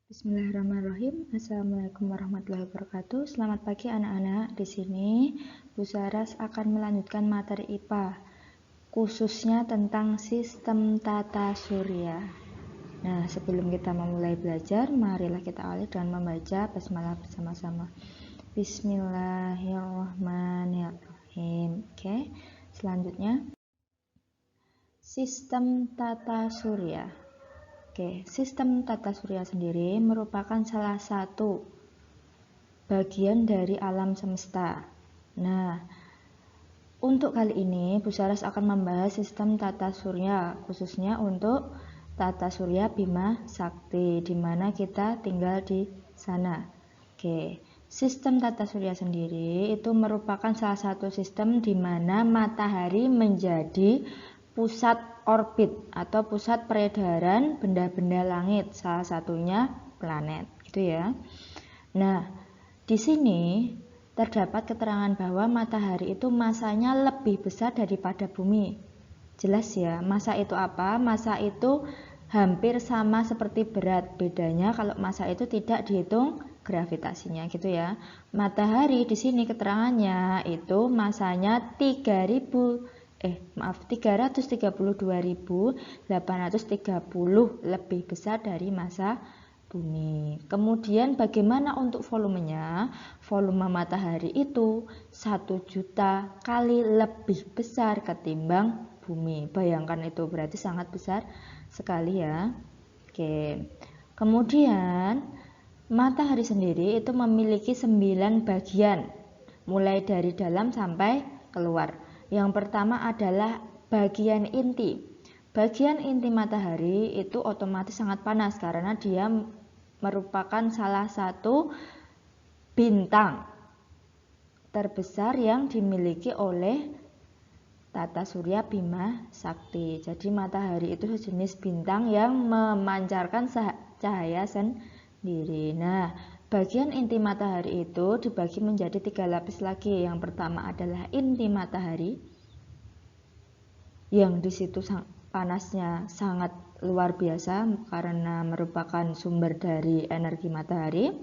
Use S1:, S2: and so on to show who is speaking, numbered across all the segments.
S1: Bismillahirrahmanirrahim. Assalamualaikum warahmatullahi wabarakatuh. Selamat pagi anak-anak. Di sini Bu Saras akan melanjutkan materi IPA, khususnya tentang sistem tata surya. Nah, sebelum kita memulai belajar, marilah kita awali dengan membaca basmalah bersama-sama. Bismillahirrahmanirrahim. Oke. Selanjutnya, sistem tata surya. Oke, sistem tata surya sendiri merupakan salah satu bagian dari alam semesta. Nah, untuk kali ini Bu Saras akan membahas sistem tata surya, khususnya untuk tata surya Bima Sakti, di mana kita tinggal di sana. Oke, sistem tata surya sendiri itu merupakan salah satu sistem di mana matahari menjadi pusat orbit atau pusat peredaran benda-benda langit, salah satunya planet, gitu ya. Nah, di sini terdapat keterangan bahwa matahari itu masanya lebih besar daripada bumi. Jelas ya, massa itu apa? Massa itu hampir sama seperti berat. Bedanya kalau massa itu tidak dihitung gravitasinya, gitu ya. Matahari di sini keterangannya itu massanya 332.830 lebih besar dari massa bumi. Kemudian bagaimana untuk volumenya? Volume matahari itu 1 juta kali lebih besar ketimbang bumi. Bayangkan itu berarti sangat besar sekali ya. Oke. Kemudian matahari sendiri itu memiliki 9 bagian, mulai dari dalam sampai keluar. Yang pertama adalah bagian inti. Bagian inti matahari itu otomatis sangat panas karena dia merupakan salah satu bintang terbesar yang dimiliki oleh tata surya Bima Sakti. Jadi matahari itu sejenis bintang yang memancarkan cahaya sendiri. Nah, bagian inti matahari itu dibagi menjadi 3 lapis lagi. Yang pertama adalah inti matahari, yang di situ panasnya sangat luar biasa karena merupakan sumber dari energi matahari.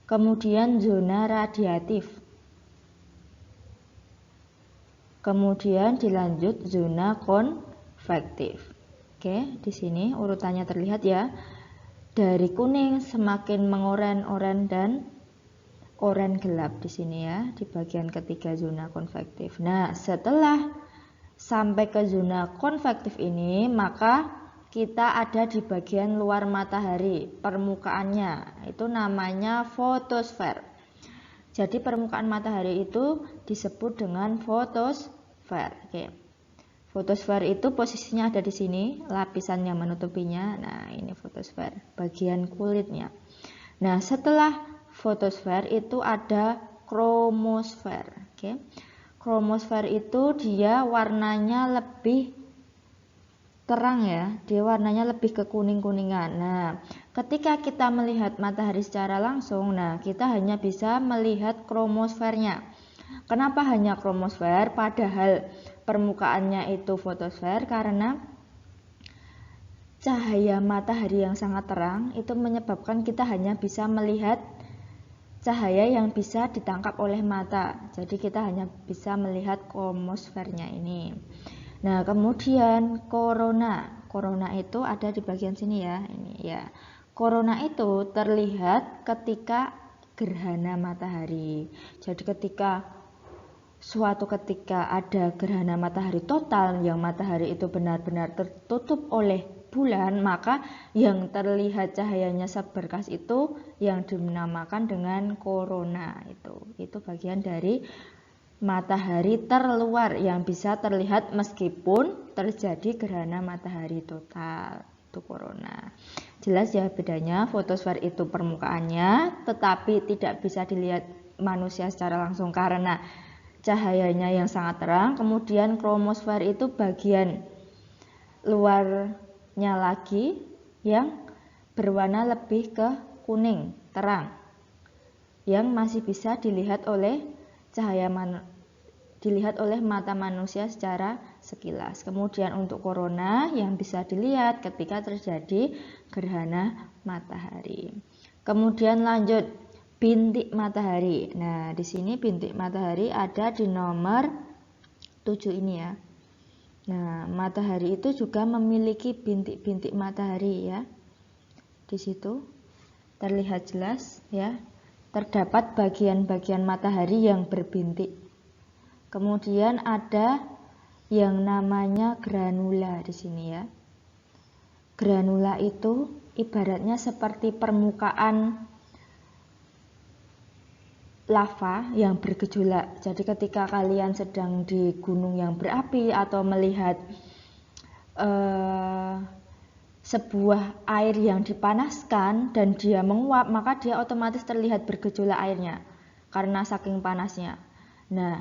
S1: Kemudian zona radiatif. Kemudian dilanjut zona konvektif. Oke, di sini urutannya terlihat ya. Dari kuning semakin mengoren-oren dan oranye gelap di sini ya, di bagian ketiga zona konvektif. Nah, setelah sampai ke zona konvektif ini, maka kita ada di bagian luar matahari, permukaannya itu namanya fotosfer. Jadi permukaan matahari itu disebut dengan fotosfer. Oke. Fotosfer itu posisinya ada di sini, lapisan yang menutupinya. Nah, ini fotosfer, bagian kulitnya. Nah, setelah fotosfer itu ada kromosfer. Oke. Kromosfer itu dia warnanya lebih terang ya, dia warnanya lebih ke kuning-kuningan. Nah, ketika kita melihat matahari secara langsung, nah kita hanya bisa melihat kromosfernya. Kenapa hanya kromosfer padahal permukaannya itu fotosfer? Karena cahaya matahari yang sangat terang itu menyebabkan kita hanya bisa melihat cahaya yang bisa ditangkap oleh mata. Jadi kita hanya bisa melihat kromosfernya ini. Nah, kemudian korona. Korona itu ada di bagian sini ya, ini ya. Korona itu terlihat ketika gerhana matahari. Jadi suatu ketika ada gerhana matahari total yang matahari itu benar-benar tertutup oleh bulan, maka yang terlihat cahayanya seberkas itu yang dinamakan dengan korona. Itu bagian dari matahari terluar yang bisa terlihat meskipun terjadi gerhana matahari total. Itu korona. Jelas ya bedanya, fotosfer itu permukaannya tetapi tidak bisa dilihat manusia secara langsung karena cahayanya yang sangat terang. Kemudian kromosfer itu bagian luarnya lagi yang berwarna lebih ke kuning terang, yang masih bisa dilihat oleh mata manusia secara sekilas. Kemudian untuk korona yang bisa dilihat ketika terjadi gerhana matahari. Kemudian lanjut bintik matahari. Nah, di sini bintik matahari ada di nomor 7 ini ya. Nah, matahari itu juga memiliki bintik-bintik matahari ya. Di situ terlihat jelas ya. Terdapat bagian-bagian matahari yang berbintik. Kemudian ada yang namanya granula di sini ya. Granula itu ibaratnya seperti permukaan lava yang bergejolak. Jadi ketika kalian sedang di gunung yang berapi atau melihat sebuah air yang dipanaskan dan dia menguap, maka dia otomatis terlihat bergejolak airnya karena saking panasnya. Nah,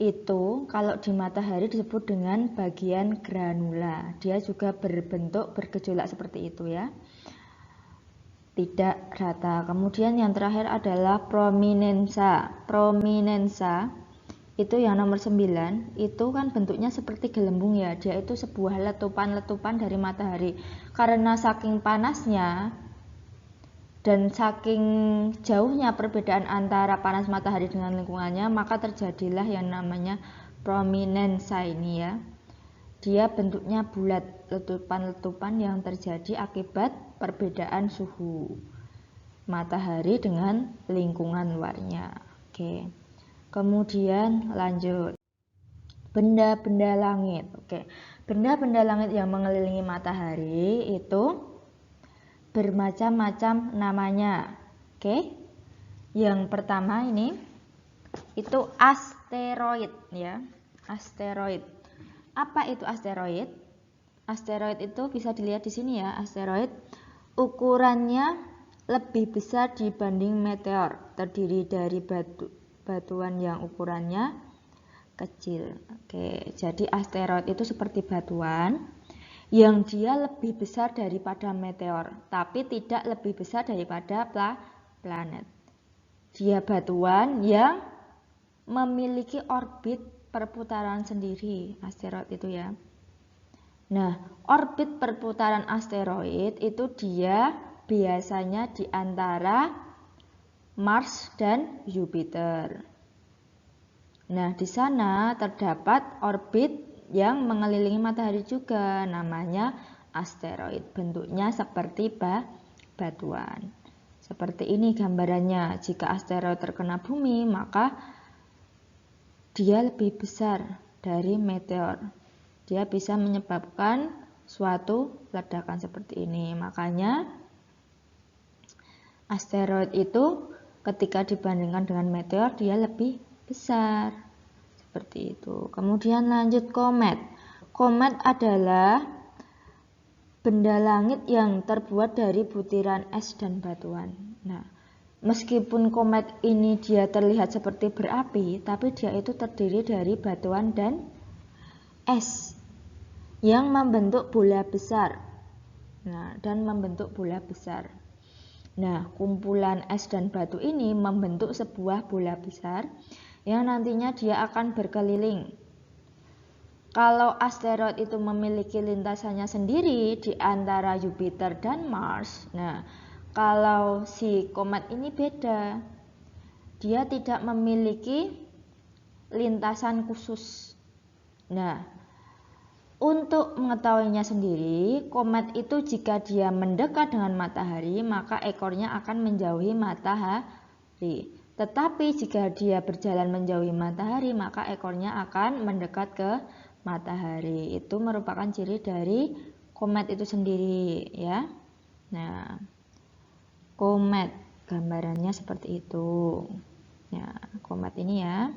S1: itu kalau di matahari disebut dengan bagian granula. Dia juga berbentuk bergejolak seperti itu ya. Tidak rata. Kemudian yang terakhir adalah prominensa. Prominensa itu yang nomor 9, itu kan bentuknya seperti gelembung ya. Dia itu sebuah letupan-letupan dari matahari. Karena saking panasnya dan saking jauhnya perbedaan antara panas matahari dengan lingkungannya, maka terjadilah yang namanya prominensa ini ya. Dia bentuknya bulat, letupan-letupan yang terjadi akibat perbedaan suhu matahari dengan lingkungan luarnya. Oke. Kemudian lanjut. Benda-benda langit. Oke. Benda-benda langit yang mengelilingi matahari itu bermacam-macam namanya. Oke. Yang pertama ini itu asteroid ya. Asteroid. Apa itu asteroid? Asteroid itu bisa dilihat di sini ya. Asteroid ukurannya lebih besar dibanding meteor, terdiri dari batuan yang ukurannya kecil. Oke, jadi asteroid itu seperti batuan yang dia lebih besar daripada meteor, tapi tidak lebih besar daripada planet. Dia batuan yang memiliki orbit perputaran sendiri, asteroid itu ya. Nah, orbit perputaran asteroid itu dia biasanya di antara Mars dan Jupiter. Nah, di sana terdapat orbit yang mengelilingi matahari juga, namanya asteroid. Bentuknya seperti batuan. Seperti ini gambarannya. Jika asteroid terkena bumi, maka dia lebih besar dari meteor. Dia bisa menyebabkan suatu ledakan seperti ini. Makanya asteroid itu ketika dibandingkan dengan meteor dia lebih besar. Seperti itu. Kemudian lanjut komet. Komet adalah benda langit yang terbuat dari butiran es dan batuan. Nah, meskipun komet ini dia terlihat seperti berapi, tapi dia itu terdiri dari batuan dan es yang membentuk bola besar. Nah, dan membentuk bola besar. Nah, kumpulan es dan batu ini membentuk sebuah bola besar yang nantinya dia akan berkeliling. Kalau asteroid itu memiliki lintasannya sendiri di antara Jupiter dan Mars. Nah, kalau si komet ini beda. Dia tidak memiliki lintasan khusus. Nah, untuk mengetahuinya sendiri, komet itu jika dia mendekat dengan matahari, maka ekornya akan menjauhi matahari. Tetapi jika dia berjalan menjauhi matahari, maka ekornya akan mendekat ke matahari. Itu merupakan ciri dari komet itu sendiri ya. Nah, komet gambarannya seperti itu. Ya, komet ini ya.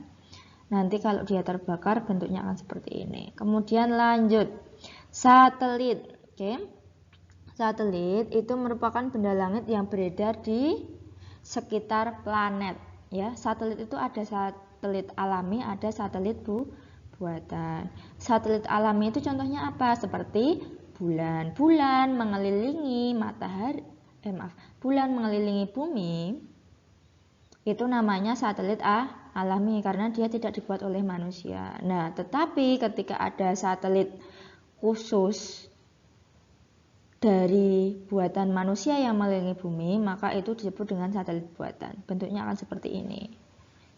S1: Nanti kalau dia terbakar bentuknya akan seperti ini. Kemudian lanjut. Satelit. Oke. Satelit itu merupakan benda langit yang beredar di sekitar planet ya. Satelit itu ada satelit alami, ada satelit buatan. Satelit alami itu contohnya apa? Seperti bulan. Bulan mengelilingi matahari, bulan mengelilingi bumi. Itu namanya satelit alami karena dia tidak dibuat oleh manusia. Nah, tetapi ketika ada satelit khusus dari buatan manusia yang mengelilingi bumi, maka itu disebut dengan satelit buatan. Bentuknya akan seperti ini.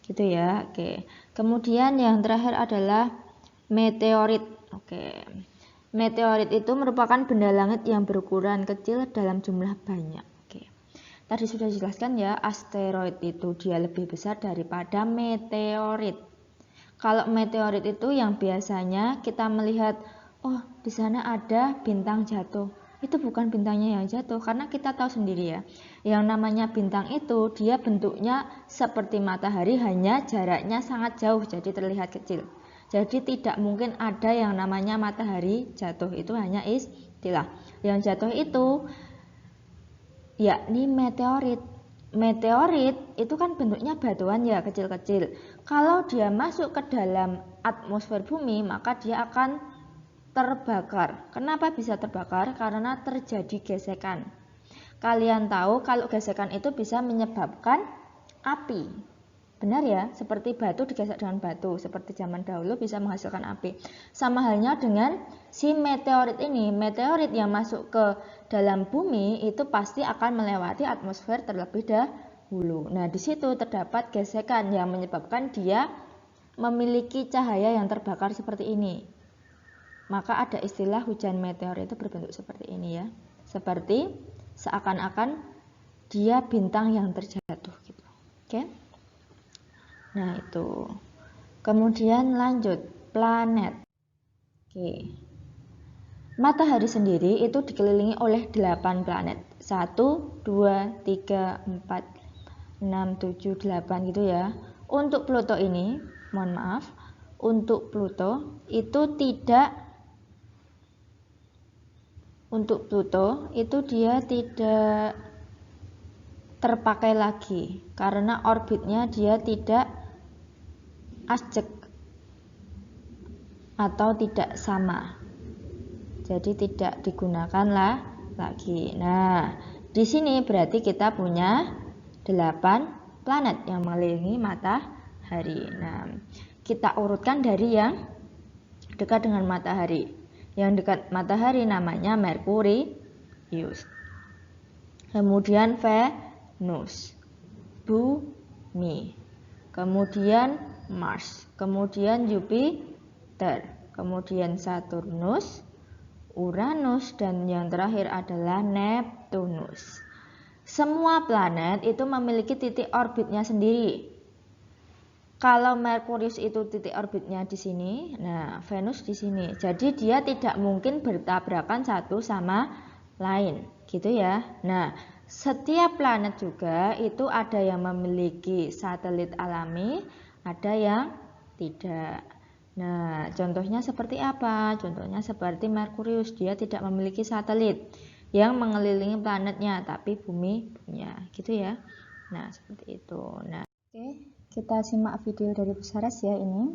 S1: Gitu ya. Oke. Kemudian yang terakhir adalah meteorit. Oke. Meteorit itu merupakan benda langit yang berukuran kecil dalam jumlah banyak. Oke. Tadi sudah dijelaskan ya, asteroid itu dia lebih besar daripada meteorit. Kalau meteorit itu yang biasanya kita melihat, oh di sana ada bintang jatuh. Itu bukan bintangnya yang jatuh, karena kita tahu sendiri ya, yang namanya bintang itu dia bentuknya seperti matahari, hanya jaraknya sangat jauh, jadi terlihat kecil. Jadi tidak mungkin ada yang namanya matahari jatuh, itu hanya istilah. Yang jatuh itu yakni meteorit. Meteorit itu kan bentuknya batuan ya, kecil-kecil. Kalau dia masuk ke dalam atmosfer bumi, maka dia akan terbakar. Kenapa bisa terbakar? Karena terjadi gesekan. Kalian tahu kalau gesekan itu bisa menyebabkan api. Benar ya? Seperti batu digesek dengan batu, seperti zaman dahulu bisa menghasilkan api. Sama halnya dengan si meteorit ini. Meteorit yang masuk ke dalam bumi itu pasti akan melewati atmosfer terlebih dahulu. Nah, di situ terdapat gesekan yang menyebabkan dia memiliki cahaya yang terbakar seperti ini. Maka ada istilah hujan meteor itu berbentuk seperti ini ya. Seperti seakan-akan dia bintang yang terjatuh gitu. Oke. Nah, itu. Kemudian lanjut, planet. Oke. Matahari sendiri itu dikelilingi oleh 8 planet. 1, 2, 3, 4, 6, 7, 8 gitu ya. Untuk Pluto ini, mohon maaf, untuk Pluto itu dia tidak terpakai lagi karena orbitnya dia tidak ajek atau tidak sama, jadi tidak digunakan lagi. Nah, di sini berarti kita punya 8 planet yang mengelilingi matahari. Nah, kita urutkan dari yang dekat dengan matahari. Yang dekat matahari namanya Merkurius. Kemudian Venus, Bumi. Kemudian Mars. Kemudian Jupiter. Kemudian Saturnus, Uranus, dan yang terakhir adalah Neptunus. Semua planet itu memiliki titik orbitnya sendiri. Kalau Merkurius itu titik orbitnya di sini, nah Venus di sini. Jadi dia tidak mungkin bertabrakan satu sama lain, gitu ya. Nah, setiap planet juga itu ada yang memiliki satelit alami, ada yang tidak. Nah, contohnya seperti apa? Contohnya seperti Merkurius, dia tidak memiliki satelit yang mengelilingi planetnya, tapi bumi punya, gitu ya. Nah, seperti itu. Nah, oke. Kita simak video dari Bu Saras ya ini.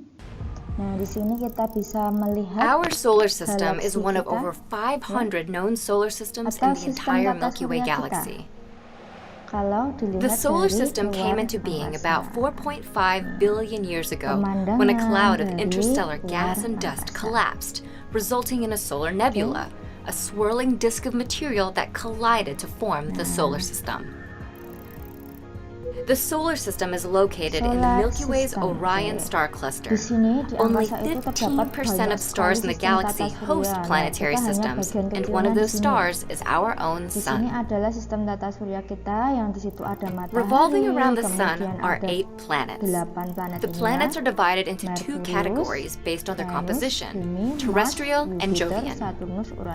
S1: Nah, di sini kita bisa melihat
S2: our solar system is one of over 500 known solar systems in the entire Milky Way galaxy. The solar system came into being about 4.5 billion years ago when a cloud of interstellar gas and dust collapsed, resulting in a solar nebula, a swirling disk of material that collided to form the solar system. The solar system is located in the Milky Way's Orion star cluster. Only 15% of stars in the galaxy host planetary systems, and one of those stars is our own sun. Revolving around the sun are 8 planets. The planets are divided into 2 categories based on their composition, terrestrial and Jovian.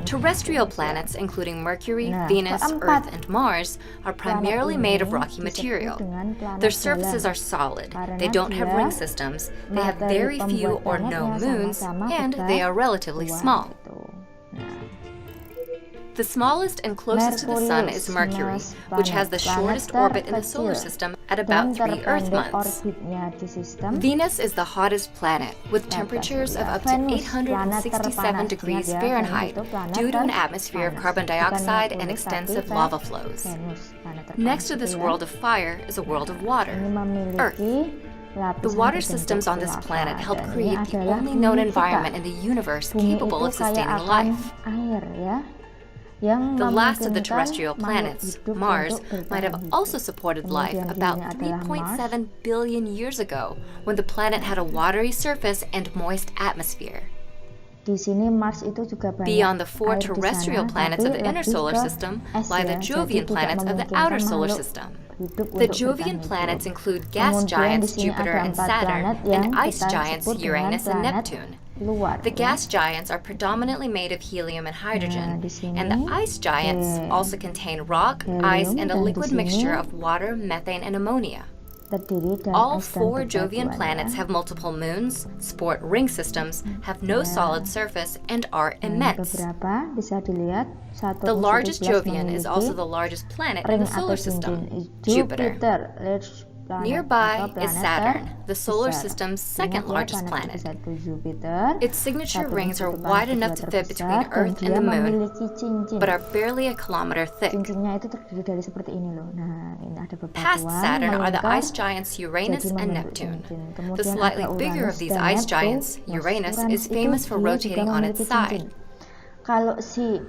S2: Terrestrial planets, including Mercury, Venus, Earth, and Mars, are primarily made of rocky material. Their surfaces are solid, they don't have ring systems, they have very few or no moons, and they are relatively small. The smallest and closest to the Sun is Mercury, which has the shortest orbit in the solar system at about 3 Earth months. Venus is the hottest planet, with temperatures of up to 867 degrees Fahrenheit due to an atmosphere of carbon dioxide and extensive lava flows. Next to this world of fire is a world of water, Earth. The water systems on this planet help create the only known environment in the universe capable of sustaining life.
S1: yang
S2: The last of the
S1: memungkinkan
S2: terrestrial
S1: makhluk
S2: planets,
S1: hidup
S2: Mars,
S1: untuk
S2: might have
S1: bertahan
S2: also
S1: hidup.
S2: supported life
S1: Kemudian
S2: about
S1: ini adalah
S2: 3.7
S1: Mars.
S2: billion years ago, when the planet had a watery surface and moist atmosphere.
S1: Di sini Mars itu juga banyak
S2: Beyond the four
S1: air di
S2: terrestrial
S1: sana,
S2: planets
S1: tapi
S2: of the inner
S1: lebih
S2: solar
S1: ke
S2: system
S1: es
S2: lie
S1: ya,
S2: the
S1: jadi
S2: Jovian
S1: tidak
S2: planets of the
S1: memungkinkan
S2: outer solar
S1: makhluk
S2: system.
S1: hidup
S2: The
S1: untuk
S2: Jovian
S1: bertahan
S2: planets
S1: hidup.
S2: include gas
S1: Kemudian di
S2: giants
S1: sini
S2: Jupiter
S1: ada
S2: and
S1: 4 planet
S2: Saturn,
S1: yang
S2: and ice
S1: kita
S2: giants
S1: sebut dengan
S2: Uranus and
S1: planet
S2: Neptune.
S1: luar.
S2: The
S1: Ya.
S2: gas giants are predominantly made of helium and hydrogen,
S1: Di sini,
S2: and the ice giants also contain rock, ice,
S1: helium,
S2: and a
S1: dan di
S2: liquid
S1: sini
S2: mixture of water, methane, and ammonia.
S1: terdiri dari
S2: All
S1: es dan
S2: four
S1: bebatuan,
S2: Jovian planets have multiple moons, sport ring systems, have no solid surface, and are immense.
S1: Beberapa bisa dilihat
S2: The
S1: Saturnus
S2: largest
S1: itu jelas
S2: Jovian is
S1: memiliki
S2: also the largest planet in
S1: ring
S2: the solar
S1: atau
S2: system,
S1: cincin
S2: Jupiter.
S1: Jupiter, large planet
S2: Nearby
S1: atau
S2: is
S1: planet
S2: Saturn, the solar
S1: terbesar.
S2: system's
S1: Ingat
S2: second
S1: ya,
S2: largest
S1: planet
S2: planet.
S1: terbesar itu Jupiter.
S2: Its signature
S1: Saturnus
S2: rings are
S1: itu planet
S2: wide enough to
S1: kedua
S2: fit between
S1: terbesar, dan
S2: Earth and
S1: dia
S2: the Moon,
S1: memiliki cincin.
S2: but are barely a kilometer thick.
S1: Cincinnya itu terdiri dari seperti ini loh. Nah, ini ada
S2: Past
S1: bebatuan
S2: Saturn are the
S1: melingkar,
S2: ice giants Uranus
S1: jadi
S2: and
S1: membentuk
S2: Neptune.
S1: cincin.
S2: The
S1: Kemudian
S2: slightly
S1: ada
S2: bigger
S1: Uranus
S2: of these
S1: dan
S2: ice
S1: Neptune.
S2: giants,
S1: Yes,
S2: Uranus,
S1: Uranus
S2: is famous
S1: itu
S2: for
S1: dia juga
S2: rotating on its
S1: memiliki cincin.
S2: side.
S1: Kalau si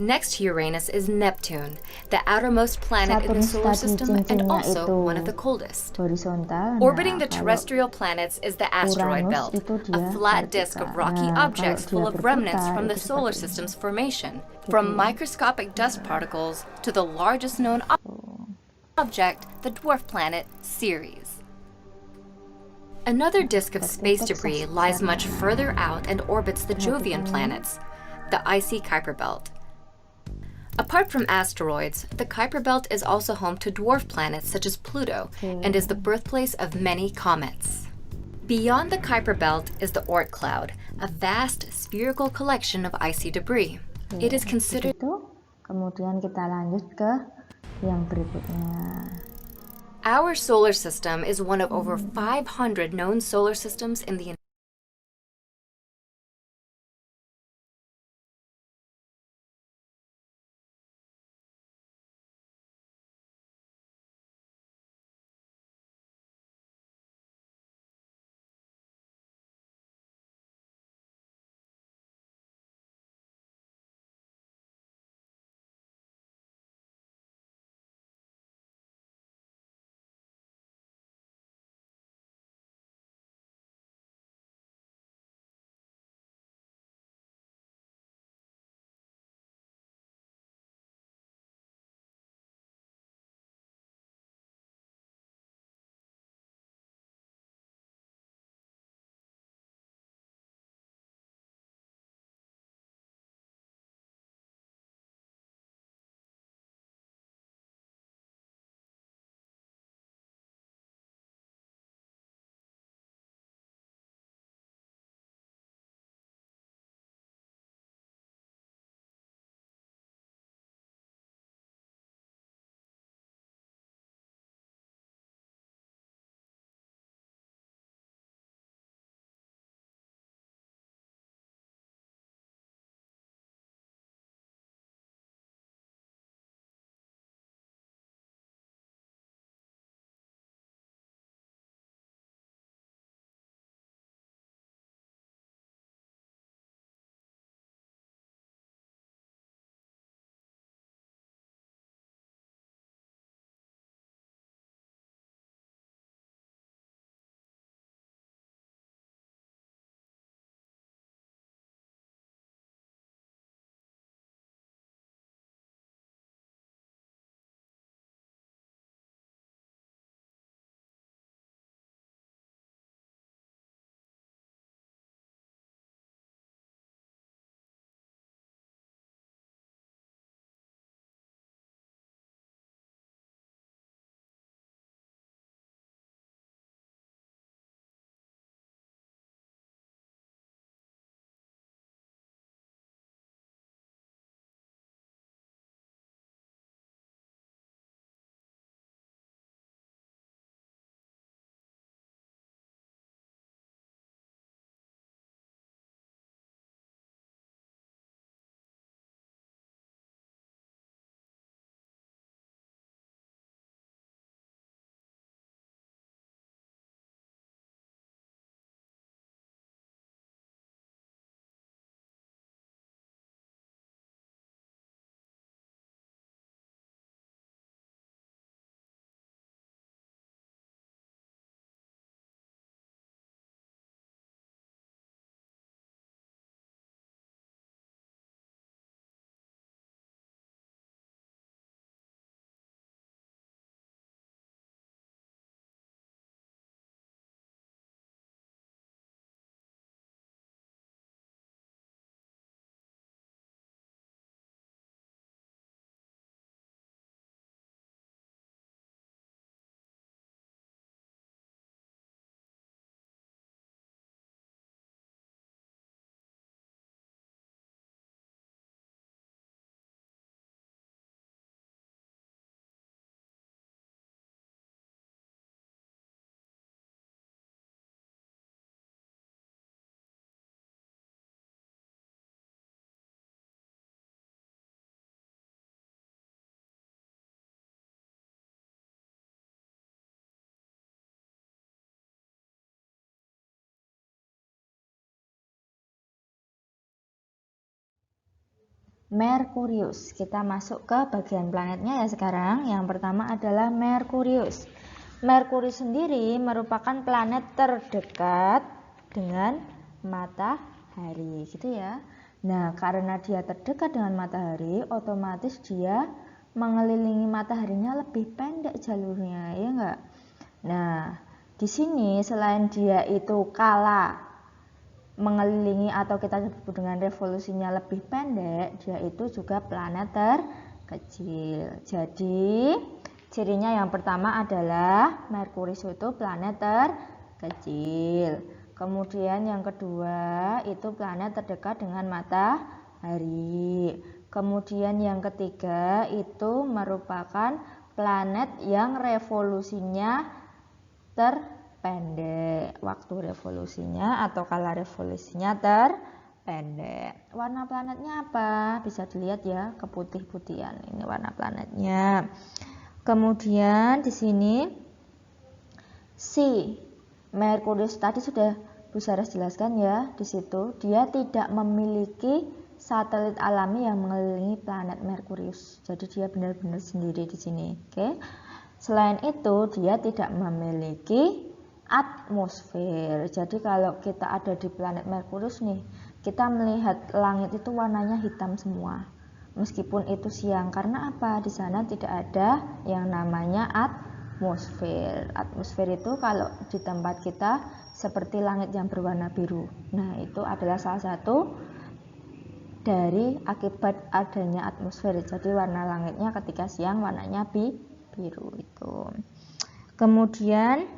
S2: Next to Uranus is Neptune, the outermost planet in the
S1: Saturnus
S2: solar
S1: tadi
S2: system and
S1: cincinnya
S2: also
S1: itu
S2: one of the coldest.
S1: horizontal.
S2: Orbiting the
S1: kalau
S2: terrestrial planets is the asteroid
S1: Uranus
S2: belt,
S1: itu
S2: a
S1: dia
S2: flat disk of
S1: vertikal.
S2: rocky
S1: Nah,
S2: objects
S1: kalau
S2: full
S1: dia
S2: of remnants
S1: berputar,
S2: from the
S1: itu
S2: solar
S1: seperti ini.
S2: system's formation, from microscopic dust particles to the largest known object, the dwarf planet Ceres. Another disk of space debris lies much further out and orbits the Jovian planets, the icy Kuiper belt. Apart from asteroids, the Kuiper belt is also home to dwarf planets such as Pluto and is the birthplace of many comets. Beyond the Kuiper belt is the Oort cloud, a vast spherical collection of icy debris. It is considered.
S1: Kemudian kita lanjut ke yang berikutnya.
S2: Our solar system is one of over 500 known solar systems in the
S1: Merkurius. Kita masuk ke bagian planetnya ya sekarang. Yang pertama adalah Merkurius. Merkurius sendiri merupakan planet terdekat dengan matahari, gitu ya. Nah, karena dia terdekat dengan matahari, otomatis dia mengelilingi mataharinya lebih pendek jalurnya, ya enggak? Nah, di sini selain dia itu kala mengelilingi atau kita sebut dengan revolusinya lebih pendek, dia itu juga planet terkecil. Jadi cirinya yang pertama adalah Merkurius itu planet terkecil. Kemudian yang kedua itu planet terdekat dengan matahari. Kemudian yang ketiga itu merupakan planet yang revolusinya terpendek, waktu revolusinya atau kala revolusinya terpendek. Warna planetnya apa? Bisa dilihat ya, keputih-putihan. Ini warna planetnya. Kemudian di sini si Merkurius tadi sudah Bu Saras jelaskan ya, di situ dia tidak memiliki satelit alami yang mengelilingi planet Merkurius. Jadi dia benar-benar sendiri di sini. Oke. Selain itu, dia tidak memiliki atmosfer. Jadi kalau kita ada di planet Merkurius nih, kita melihat langit itu warnanya hitam semua. Meskipun itu siang, karena apa? Di sana tidak ada yang namanya atmosfer. Atmosfer itu kalau di tempat kita seperti langit yang berwarna biru. Nah, itu adalah salah satu dari akibat adanya atmosfer. Jadi warna langitnya ketika siang warnanya biru itu. Kemudian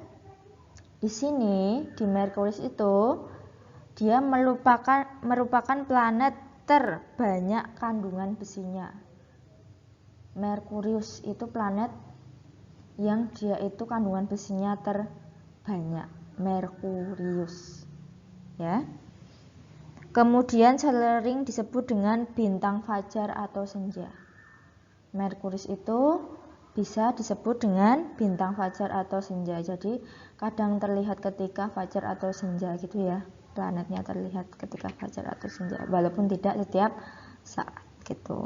S1: di sini di Merkurius itu dia merupakan planet terbanyak kandungan besinya. Merkurius itu planet yang dia itu kandungan besinya terbanyak. Merkurius, ya. Kemudian sering disebut dengan bintang fajar atau senja. Merkurius itu bisa disebut dengan bintang fajar atau senja. Jadi kadang terlihat ketika fajar atau senja gitu ya. Planetnya terlihat ketika fajar atau senja, walaupun tidak setiap saat gitu.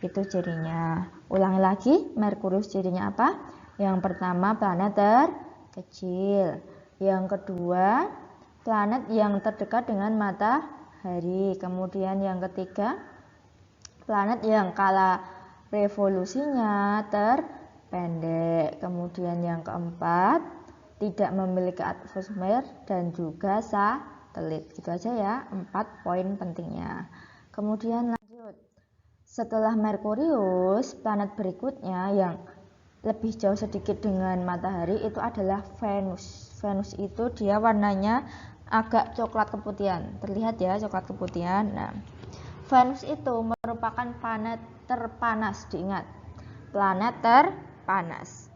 S1: Itu cirinya. Ulangi lagi, Merkurius cirinya apa? Yang pertama planet terkecil. Yang kedua planet yang terdekat dengan matahari. Kemudian yang ketiga planet yang kala revolusinya terpendek. Kemudian yang keempat tidak memiliki atmosfer dan juga satelit. Gitu aja ya, 4 poin pentingnya. Kemudian lanjut, setelah Merkurius, planet berikutnya yang lebih jauh sedikit dengan matahari itu adalah Venus. Venus itu dia warnanya agak coklat keputihan, terlihat ya coklat keputihan. Nah, Venus itu merupakan planet terpanas, diingat, planet terpanas.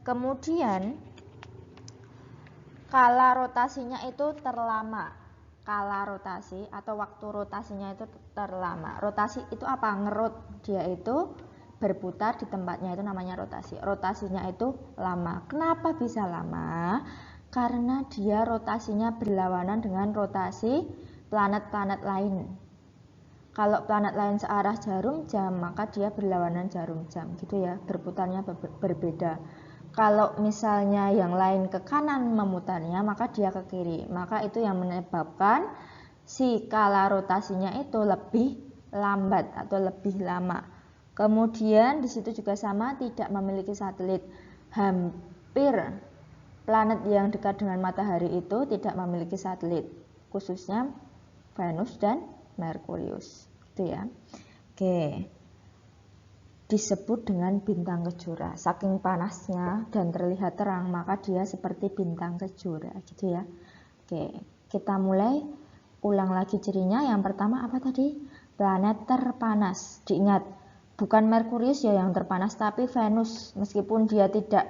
S1: Kemudian kala rotasinya itu terlama. Kala rotasi atau waktu rotasinya itu terlama. Rotasi itu apa? Ngerot, dia itu berputar di tempatnya, itu namanya rotasi. Rotasinya itu lama. Kenapa bisa lama? Karena dia rotasinya berlawanan dengan rotasi planet-planet lain. Kalau planet lain searah jarum jam, maka dia berlawanan jarum jam, gitu ya, berputarnya berbeda. Kalau misalnya yang lain ke kanan memutarnya, maka dia ke kiri. Maka itu yang menyebabkan si kala rotasinya itu lebih lambat atau lebih lama. Kemudian di situ juga sama, tidak memiliki satelit. Hampir planet yang dekat dengan matahari itu tidak memiliki satelit, khususnya Venus dan Merkurius. Itu ya. Oke. Disebut dengan bintang kejora. Saking panasnya dan terlihat terang, maka dia seperti bintang kejora, gitu ya. Oke, kita mulai ulang lagi cirinya. Yang pertama apa tadi? Planet terpanas. Diingat, bukan Merkurius ya yang terpanas, tapi Venus. Meskipun dia tidak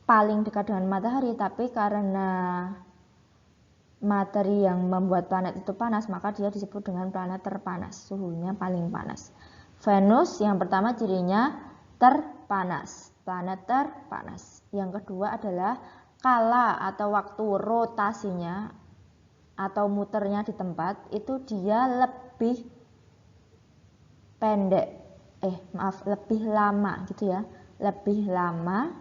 S1: paling dekat dengan matahari, tapi karena materi yang membuat planet itu panas, maka dia disebut dengan planet terpanas. Suhunya paling panas. Venus yang pertama cirinya terpanas, planet terpanas. Yang kedua adalah kala atau waktu rotasinya atau muternya di tempat itu dia lebih lebih lama gitu ya. Lebih lama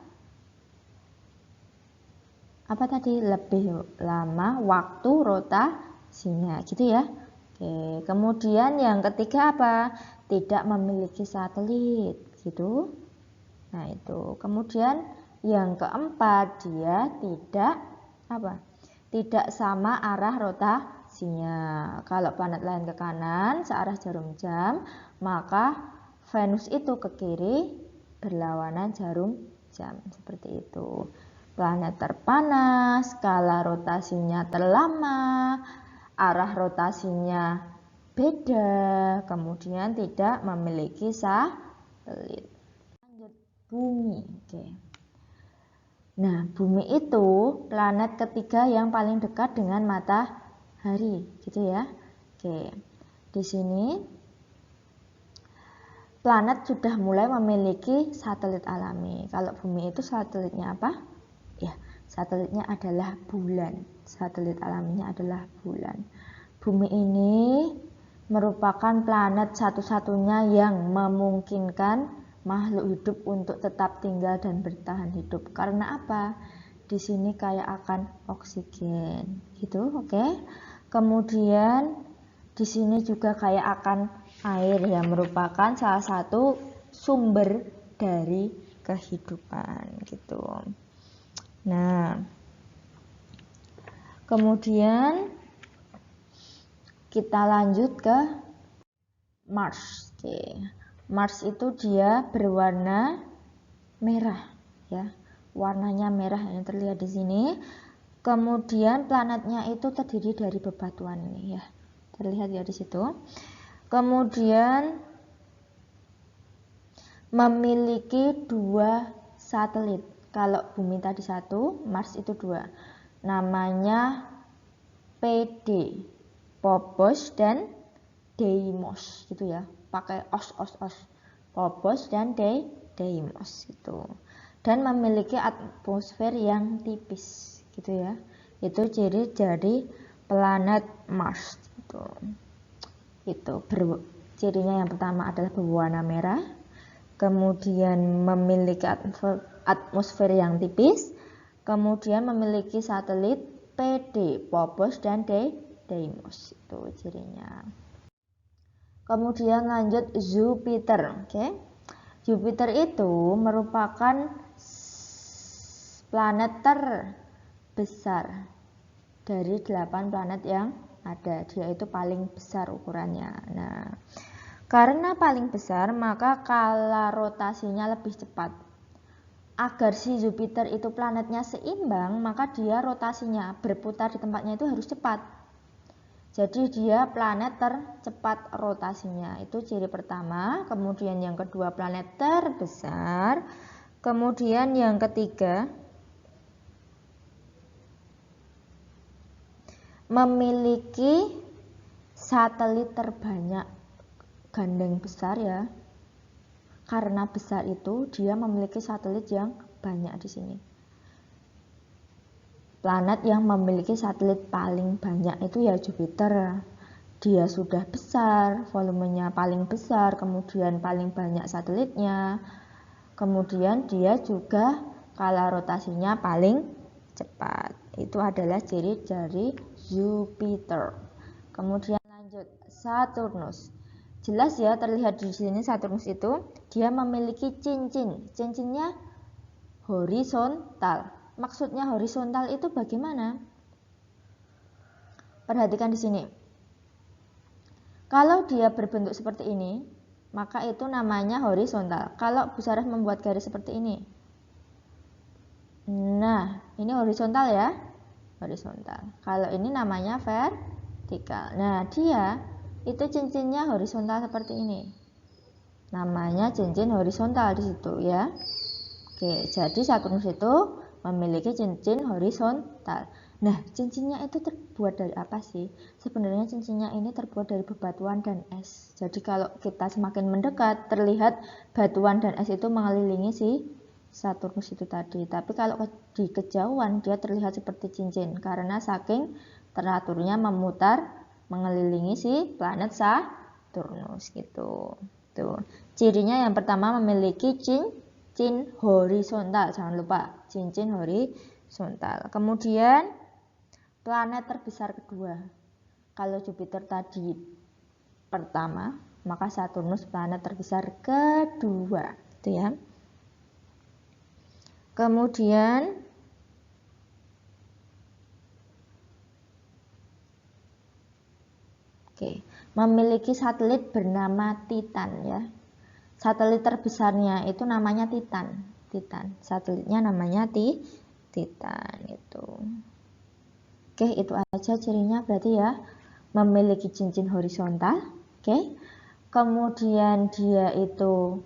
S1: lebih lama waktu rotasinya gitu ya. Oke, kemudian yang ketiga apa? Tidak memiliki satelit gitu. Nah, itu. Kemudian yang keempat, dia tidak sama arah rotasinya. Kalau planet lain ke kanan searah jarum jam, maka Venus itu ke kiri berlawanan jarum jam, seperti itu. Planet terpanas, skala rotasinya terlama, arah rotasinya beda, kemudian tidak memiliki satelit. Lanjut, Bumi. Oke. Nah, Bumi itu planet ketiga yang paling dekat dengan matahari, gitu ya. Oke. Di sini planet sudah mulai memiliki satelit alami. Kalau Bumi itu satelitnya apa? Ya, satelitnya adalah bulan. Satelit alaminya adalah bulan. Bumi ini merupakan planet satu-satunya yang memungkinkan makhluk hidup untuk tetap tinggal dan bertahan hidup. Karena apa? Di sini kaya akan oksigen, gitu, oke? Kemudian di sini juga kaya akan air yang merupakan salah satu sumber dari kehidupan, gitu. Nah, kemudian kita lanjut ke Mars. Oke. Mars itu dia berwarna merah ya. Warnanya merah yang terlihat di sini. Kemudian planetnya itu terdiri dari bebatuan ini ya. Terlihat ya di situ. Kemudian memiliki 2 satelit. Kalau Bumi tadi 1, Mars itu 2. Namanya PD, Phobos dan Deimos gitu ya. Pakai os. Phobos dan Deimos gitu. Dan memiliki atmosfer yang tipis gitu ya. Itu ciri dari planet Mars gitu. Cirinya yang pertama adalah berwarna merah. Kemudian memiliki atmosfer yang tipis, kemudian memiliki satelit PD, Phobos dan Deimos, itu cirinya. Kemudian lanjut Jupiter, oke. Jupiter itu merupakan planet terbesar dari 8 planet yang ada. Dia itu paling besar ukurannya. Nah, karena paling besar, maka skala rotasinya lebih cepat. Agar si Jupiter itu planetnya seimbang, maka dia rotasinya berputar di tempatnya itu harus cepat. Jadi dia planet tercepat rotasinya. Itu ciri pertama. Kemudian yang kedua, planet terbesar. Kemudian yang ketiga, memiliki satelit terbanyak. Gandeng besar ya. Karena besar itu dia memiliki satelit yang banyak di sini. Planet yang memiliki satelit paling banyak itu ya Jupiter. Dia sudah besar, volumenya paling besar, kemudian paling banyak satelitnya. Kemudian dia juga skala rotasinya paling cepat. Itu adalah ciri dari Jupiter. Kemudian lanjut Saturnus. Jelas ya, terlihat di sini Saturnus itu dia memiliki cincin. Cincinnya horizontal. Maksudnya horizontal itu bagaimana? Perhatikan di sini. Kalau dia berbentuk seperti ini, maka itu namanya horizontal. Kalau Bu Sarah membuat garis seperti ini. Nah, ini horizontal ya. Horizontal. Kalau ini namanya vertikal. Nah, dia itu cincinnya horizontal seperti ini. Namanya cincin horizontal di situ ya. Oke, jadi Saturnus itu memiliki cincin horizontal. Nah, cincinnya itu terbuat dari apa sih? Sebenarnya cincinnya ini terbuat dari bebatuan dan es. Jadi kalau kita semakin mendekat, terlihat batuan dan es itu mengelilingi si Saturnus itu tadi. Tapi kalau di kejauhan dia terlihat seperti cincin karena saking teraturnya memutar mengelilingi si planet Saturnus gitu. Tuh. Cirinya yang pertama memiliki cincin horizontal, jangan lupa cincin horizontal. Kemudian planet terbesar kedua. Kalau Jupiter tadi pertama, maka Saturnus planet terbesar kedua, itu ya. Kemudian memiliki satelit bernama Titan ya. Satelit terbesarnya itu namanya Titan. Satelitnya namanya Titan itu. Oke, itu aja cirinya berarti ya. Memiliki cincin horizontal. Oke. Kemudian dia itu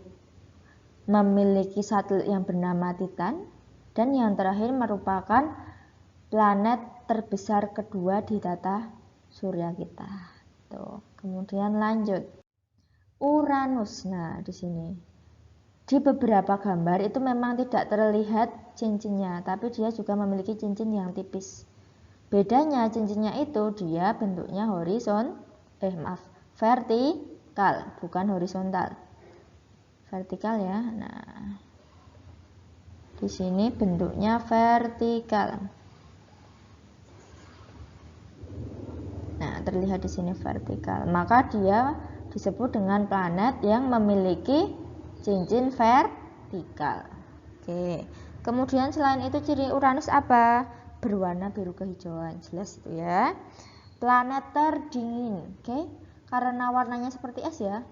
S1: memiliki satelit yang bernama Titan, dan yang terakhir merupakan planet terbesar kedua di tata surya kita. Tuh. Kemudian lanjut. Uranus. Nah, di sini. Di beberapa gambar itu memang tidak terlihat cincinnya, tapi dia juga memiliki cincin yang tipis. Bedanya cincinnya itu dia bentuknya vertikal, bukan horizontal. Vertikal ya. Nah, di sini bentuknya vertikal. Nah, terlihat di sini vertikal. Maka dia disebut dengan planet yang memiliki cincin vertikal. Oke. Kemudian selain itu ciri Uranus apa? Berwarna biru kehijauan. Jelas itu ya. Planet terdingin. Oke. Karena warnanya seperti es ya.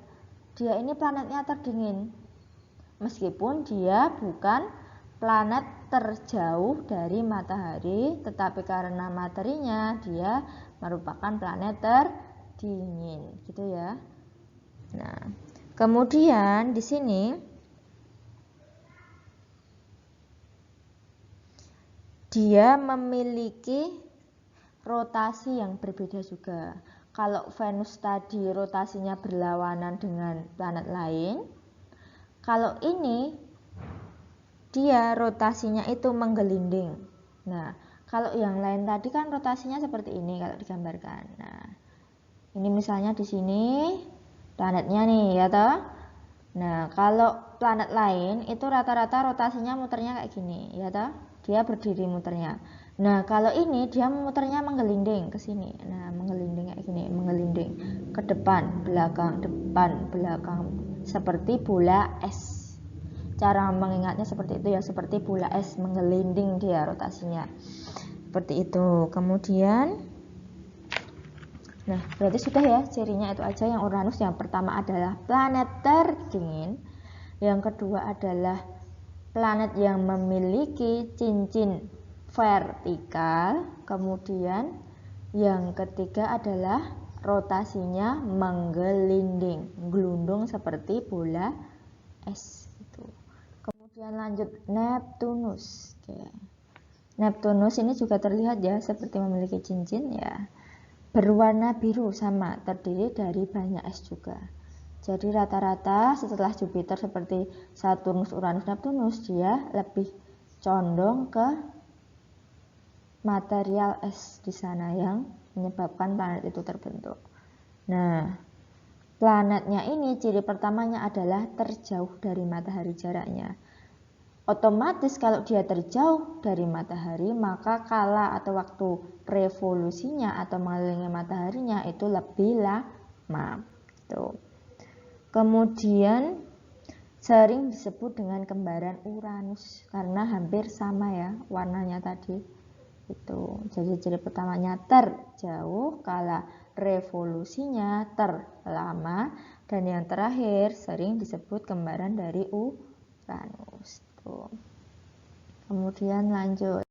S1: Dia ini planetnya terdingin. Meskipun dia bukan planet terjauh dari matahari, tetapi karena materinya dia merupakan planet terdingin, gitu ya. Nah, kemudian di sini dia memiliki rotasi yang berbeda juga. Kalau Venus tadi rotasinya berlawanan dengan planet lain, kalau ini dia rotasinya itu menggelinding. Nah, kalau yang lain tadi kan rotasinya seperti ini kalau digambarkan. Nah, ini misalnya di sini planetnya nih ya toh. Nah, kalau planet lain itu rata-rata rotasinya muternya kayak gini ya toh. Dia berdiri muternya. Nah, kalau ini dia muternya menggelinding ke sini. Nah, menggelinding kayak gini, menggelinding ke depan, belakang, seperti bola es. Cara mengingatnya seperti itu ya, seperti bola es menggelinding dia rotasinya. Seperti itu. Kemudian nah, berarti sudah ya cirinya itu aja yang Uranus. Yang pertama adalah planet terdingin. Yang kedua adalah planet yang memiliki cincin vertikal. Kemudian yang ketiga adalah rotasinya menggelinding, gelundung seperti bola es gitu. Kemudian lanjut Neptunus. Oke. Neptunus ini juga terlihat ya seperti memiliki cincin ya. Berwarna biru, sama, terdiri dari banyak es juga. Jadi rata-rata setelah Jupiter seperti Saturnus, Uranus, Neptunus, dia lebih condong ke material es di sana yang menyebabkan planet itu terbentuk. Nah, planetnya ini ciri pertamanya adalah terjauh dari matahari jaraknya. Otomatis kalau dia terjauh dari matahari, maka kala atau waktu revolusinya atau mengelilingi mataharinya itu lebih lama. Tuh. Kemudian sering disebut dengan kembaran Uranus karena hampir sama ya warnanya tadi. Itu. Jadi ciri pertamanya terjauh, kala revolusinya terlama, dan yang terakhir sering disebut kembaran dari Uranus. Kemudian lanjut.